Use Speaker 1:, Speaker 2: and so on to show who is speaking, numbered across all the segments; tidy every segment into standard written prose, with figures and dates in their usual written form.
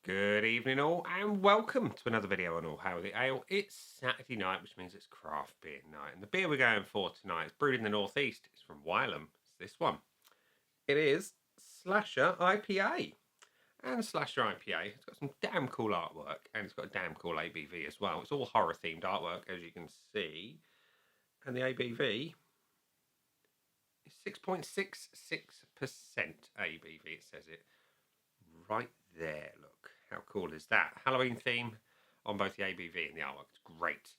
Speaker 1: Good evening all and welcome to another video on All Hail the Ale. It's Saturday night, which means it's craft beer night, and the beer we're going for tonight is brewed in the northeast. It's from Wylam. It's this one. It is Slasher IPA. And Slasher IPA, it's got some damn cool artwork and it's got a damn cool ABV as well. It's all horror themed artwork, as you can see, and the ABV is 6.66% ABV. It says it right there. Look, how cool is that? Halloween theme on both the ABV and the artwork. It's great.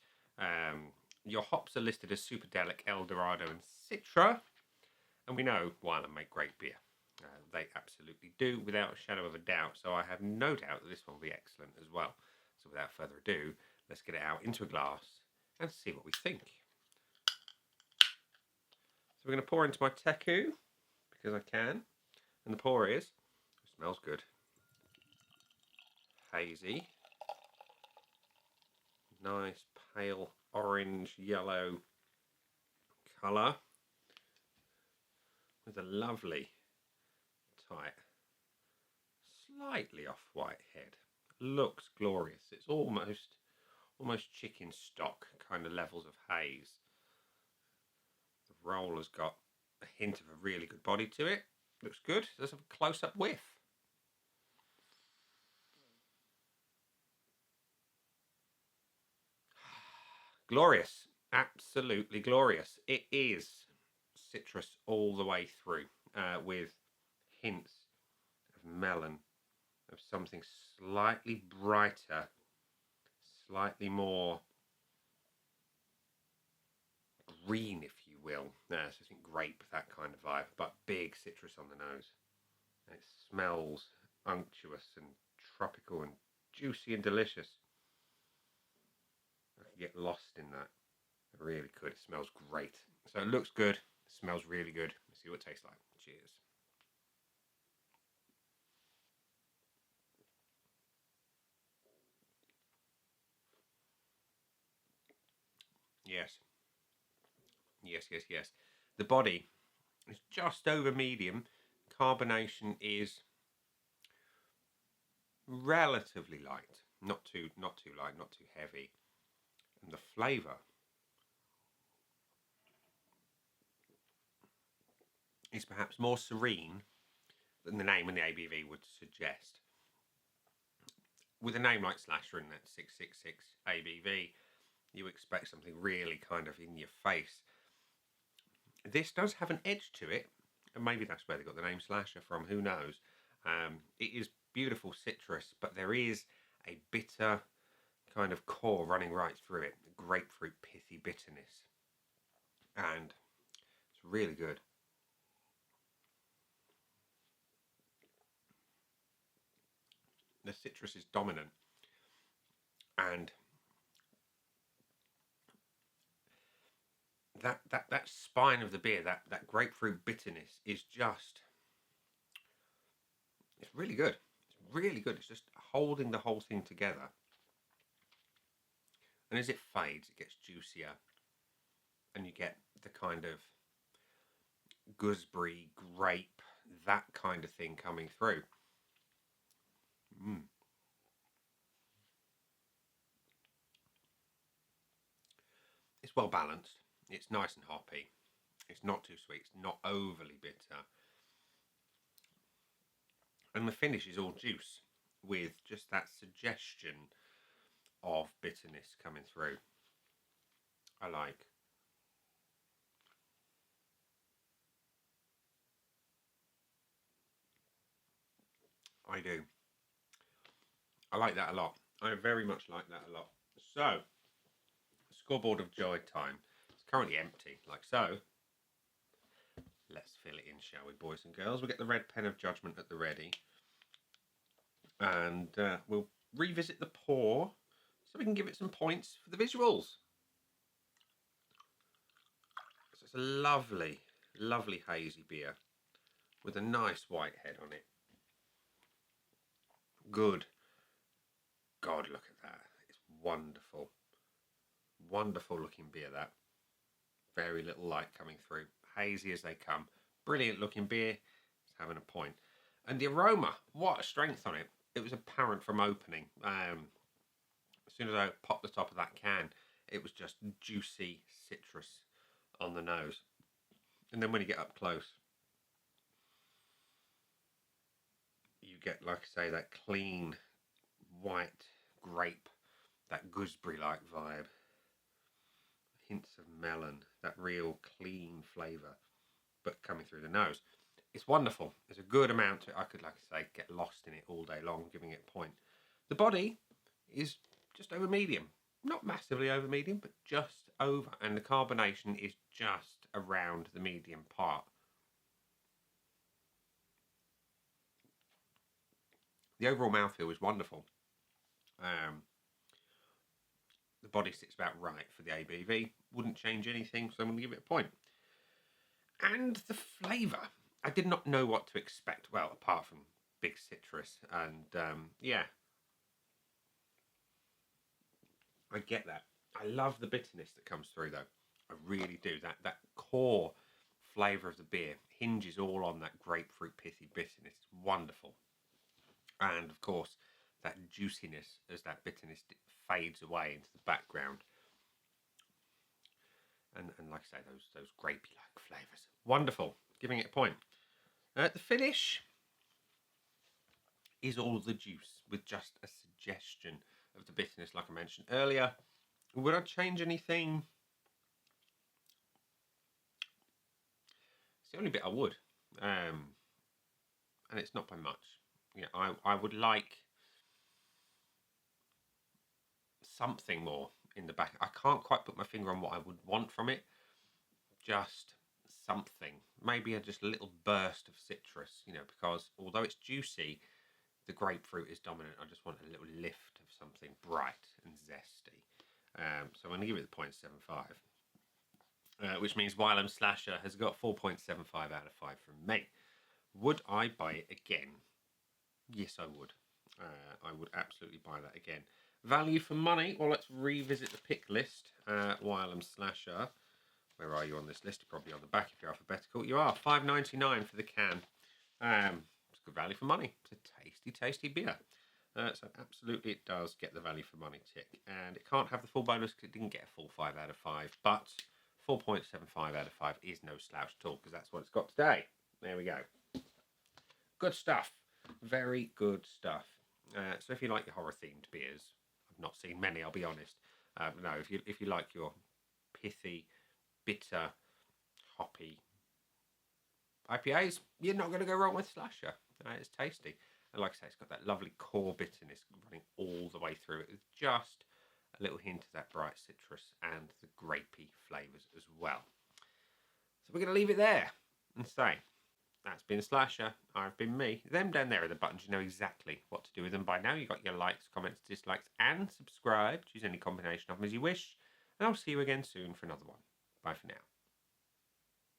Speaker 1: Your hops are listed as Superdelic, Eldorado, and Citra. And we know Wylam make great beer. They absolutely do, without a shadow of a doubt. So I have no doubt that this one will be excellent as well. So without further ado, let's get it out into a glass and see what we think. So we're going to pour into my Teku, because I can. And the pour is, it smells good. Hazy, nice pale orange yellow colour with a lovely tight slightly off-white head. Looks glorious. It's almost chicken stock kind of levels of haze. The roll has got a hint of a really good body to it. Looks good. There's a close-up whiff. Glorious, absolutely glorious. It is citrus all the way through, with hints of melon, of something slightly brighter, slightly more green, if you will. So I think grape, that kind of vibe, but big citrus on the nose. And it smells unctuous and tropical and juicy and delicious. I could get lost in that. I really could. It smells great. So it looks good. It smells really good. Let's see what it tastes like. Cheers. Yes. Yes, yes, yes. The body is just over medium. Carbonation is relatively light. Not too light, not too heavy. And the flavour is perhaps more serene than the name and the ABV would suggest. With a name like Slasher and that 666 ABV, you expect something really kind of in your face. This does have an edge to it, and maybe that's where they got the name Slasher from, who knows. It is beautiful citrus, but there is a bitter kind of core running right through it. Grapefruit pithy bitterness. And it's really good. The citrus is dominant. And that spine of the beer, that grapefruit bitterness is just, it's really good. It's really good. It's just holding the whole thing together. And as it fades, it gets juicier. And you get the kind of gooseberry, grape, that kind of thing coming through. It's well balanced. It's nice and hoppy. It's not too sweet. It's not overly bitter. And the finish is all juice with just that suggestion of bitterness coming through. I like. I do. I like that a lot. I very much like that a lot. So, scoreboard of joy time. It's currently empty, like so. Let's fill it in, shall we, boys and girls? We'll get the red pen of judgment at the ready. And we'll revisit the pour so we can give it some points for the visuals. So it's a lovely, lovely hazy beer with a nice white head on it. Good. God, look at that. It's wonderful. Wonderful looking beer, that. Very little light coming through. Hazy as they come. Brilliant looking beer. It's having a point. And the aroma, what a strength on it. it was apparent from opening. As soon as I popped the top of that can, it was just juicy citrus on the nose. And then when you get up close, you get, like I say, that clean white grape, that gooseberry-like vibe, hints of melon, that real clean flavour, but coming through the nose. It's wonderful. There's a good amount to it. I could, like I say, get lost in it all day long, giving it a point. The body is just over medium. Not massively over medium, but just over. And the carbonation is just around the medium part. The overall mouthfeel is wonderful. The body sits about right for the ABV. Wouldn't change anything, so I'm going to give it a point. And the flavour. I did not know what to expect. Well, apart from big citrus. And yeah. I get that. I love the bitterness that comes through, though. I really do. That core flavour of the beer hinges all on that grapefruit pithy bitterness. It's wonderful. And, of course, that juiciness as that bitterness fades away into the background. And like I say, those grapey-like flavours. Wonderful. Giving it a point. The finish is all the juice with just a suggestion of the bitterness, like I mentioned earlier. Would I change anything? It's the only bit I would. And it's not by much. Yeah, I would like something more in the back. I can't quite put my finger on what I would want from it. Just something. Maybe just a little burst of citrus, because although it's juicy, the grapefruit is dominant. I just want a little lift of something bright and zesty. So I'm going to give it the 0.75, which means Wylam Slasher has got 4.75 out of 5 from me. Would I buy it again? Yes, I would. I would absolutely buy that again. Value for money? Well, let's revisit the pick list. Wylam Slasher. Where are you on this list? You're probably on the back if you're alphabetical. You are. $5.99 for the can. It's good value for money. It's a tasty, tasty beer. So absolutely it does get the value for money tick. And it can't have the full bonus because it didn't get a full 5 out of 5. But 4.75 out of 5 is no slouch at all because that's what it's got today. There we go. Good stuff. Very good stuff. So if you like your horror-themed beers, I've not seen many, I'll be honest. No, if you like your pithy, bitter, hoppy IPAs, you're not going to go wrong with Slasher. It's tasty. And like I say, it's got that lovely core bitterness running all the way through it with just a little hint of that bright citrus and the grapey flavours as well. So we're going to leave it there and say, that's been Slasher. I've been me. Them down there are the buttons. You know exactly what to do with them by now. You've got your likes, comments, dislikes, and subscribe. Choose any combination of them as you wish. And I'll see you again soon for another one. Bye for now.